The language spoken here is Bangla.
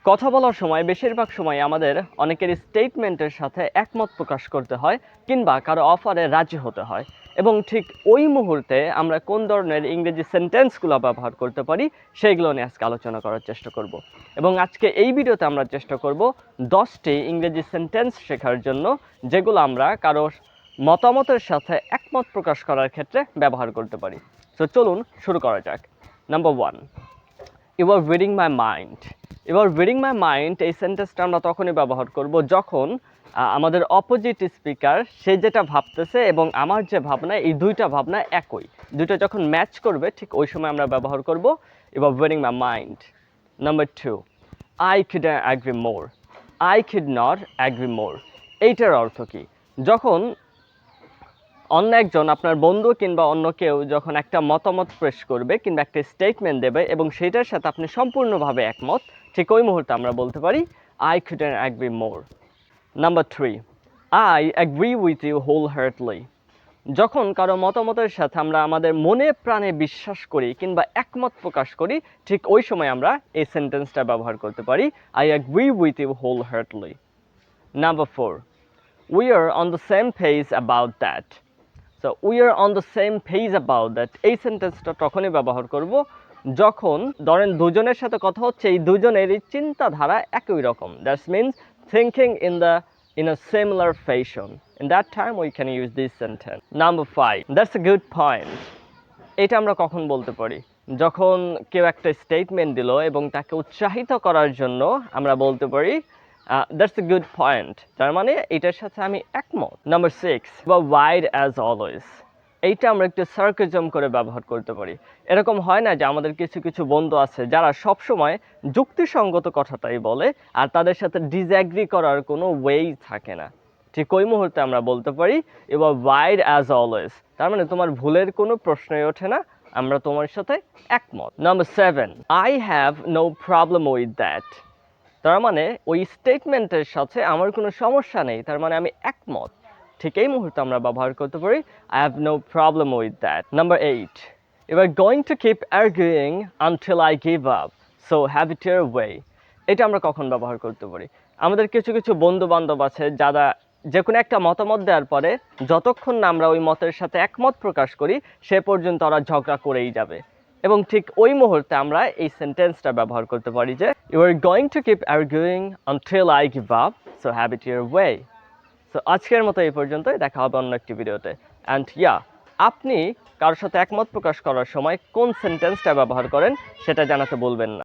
কথা বলার সময় বেশিরভাগ সময় আমাদের অনেকের স্টেটমেন্টের সাথে একমত প্রকাশ করতে হয় কিংবা কারো অফারে রাজি হতে হয় এবং ঠিক ওই মুহূর্তে আমরা কোন ধরনের ইংরেজি সেন্টেন্সগুলো ব্যবহার করতে পারি সেইগুলো নিয়ে আজকে আলোচনা করার চেষ্টা করব এবং আজকে এই ভিডিওতে আমরা চেষ্টা করব 10টি ইংরেজি সেন্টেন্স শেখার জন্য যেগুলো আমরা কারো মতামতের সাথে একমত প্রকাশ করার ক্ষেত্রে ব্যবহার করতে পারি। সো চলুন শুরু করা যাক। Number 1, you are reading my mind. এবার রিডিং মাই মাইন্ড এই সেন্টেন্সটা আমরা তখনই ব্যবহার করব যখন আমাদের অপোজিট স্পিকার সে যেটা ভাবতেছে এবং আমার যে ভাবনা, এই দুইটা ভাবনা একই, দুইটা যখন ম্যাচ করবে ঠিক ওই সময় আমরা ব্যবহার করব এবার reading my mind. Number 2, I could agree more. I could not agree more এইটার অর্থ কি? যখন অন্য একজন আপনার বন্ধু কিংবা অন্য কেউ যখন একটা মতামত পেশ করবে কিংবা একটা স্টেটমেন্ট দেবে এবং সেটার সাথে আপনি সম্পূর্ণভাবে একমত, ঠিক ওই মুহূর্তে আমরা বলতে পারি I couldn't agree more. Number 3, I agree with you wholeheartedly. যখন কারো মতামতের সাথে আমরা আমাদের মনে প্রাণে বিশ্বাস করি কিংবা একমত প্রকাশ করি, ঠিক ওই সময় আমরা এই সেন্টেন্সটা ব্যবহার করতে পারি I agree with you wholeheartedly. Number 4, we are on the same page about that. So we are on the same page about that এই সেন্টেন্সটা তখনই ব্যবহার করব যখন ধরেন দুজনের সাথে কথা হচ্ছে, এই দুজনেরই চিন্তাধারা একই রকম। That's means thinking in a similar fashion. In that time we can use this sentence. Number 5, that's a good point. এটা আমরা কখন বলতে পারি? যখন কেউ একটা স্টেটমেন্ট দিল এবং তাকে উৎসাহিত করার জন্য আমরা বলতে পারি দ্যাটস এ গুড পয়েন্ট, তার মানে এটার সাথে আমি একমত। নাম্বার 6, বা ওয়াইড অ্যাজ অলওয়েজ। এইটা আমরা একটু সার্কাজম করে ব্যবহার করতে পারি। এরকম হয় না যে আমাদের কিছু কিছু বন্ধু আছে যারা সবসময় যুক্তিসঙ্গত কথাটাই বলে আর তাদের সাথে ডিসঅ্যাগ্রি করার কোনো ওয়েই থাকে না, ঠিক ওই মুহূর্তে আমরা বলতে পারি এবার ওয়াইড অ্যাজ অলওয়েজ, তার মানে তোমার ভুলের কোনো প্রশ্নই ওঠে না, আমরা তোমার সাথে একমত। Number 7, I have no problem with that. তার মানে ওই স্টেটমেন্টের সাথে আমার কোনো সমস্যা নেই, তার মানে আমি একমত, ঠিক এই মুহূর্তে আমরা ব্যবহার করতে পারি I have no problem with that. Number 8, এবার going to keep arguing until I give up, so have it your way. এটা আমরা কখন ব্যবহার করতে পারি? আমাদের কিছু কিছু বন্ধু বান্ধব আছে যারা যে কোনো একটা মতামত দেওয়ার পরে যতক্ষণ না আমরা ওই মতের সাথে একমত প্রকাশ করি সে পর্যন্ত ওরা ঝগড়া করেই যাবে এবং ঠিক ওই মুহূর্তে আমরা এই সেন্টেন্সটা ব্যবহার করতে পারি যে you are going to keep arguing until I give up, so have it your way. So আজকের মতো এই পর্যন্তই, দেখা হবে অন্য একটি ভিডিওতে। অ্যান্ড আপনি কারোর সাথে একমত প্রকাশ করার সময় কোন সেন্টেন্সটা ব্যবহার করেন সেটা জানাতে বলবেন না।